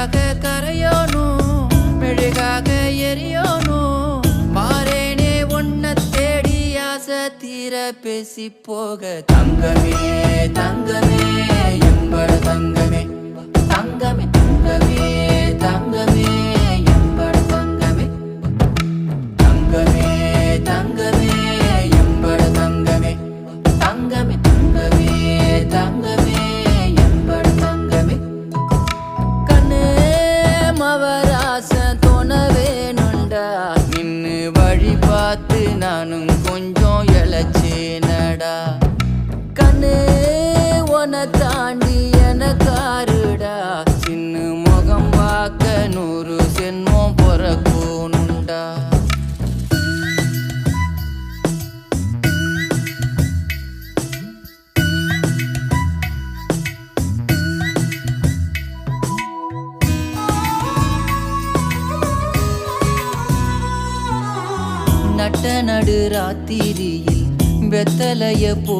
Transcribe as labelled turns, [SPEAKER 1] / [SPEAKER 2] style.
[SPEAKER 1] அழகாக கரையோனும் மெழுகாக எரியோனும் மாறேனே ஒன்ன தேடி ஆசை தீர பேசி போக தங்கமே தங்கமே எம்பட தங்கமே தங்கமே தங்கமே தங்கமே எம்பட தங்கமே தங்கமே தங்கமே எம்பட தங்கமே தங்கமே தங்கமே தங்கமே எம்பட தங்கமே கண்ணே மவராசன் தோணவேனுண்டா நின்னு வழி பார்த்து நானும் கொஞ்சம் இழைச்சேனடா கண்ணே உன தாண்டி எனக்காருடா சின்ன முகம் பார்க்க 100 சென்மம் பொறக்கோனுண்டா நட்ட நடு ராத்திரியில் வெத்தலைய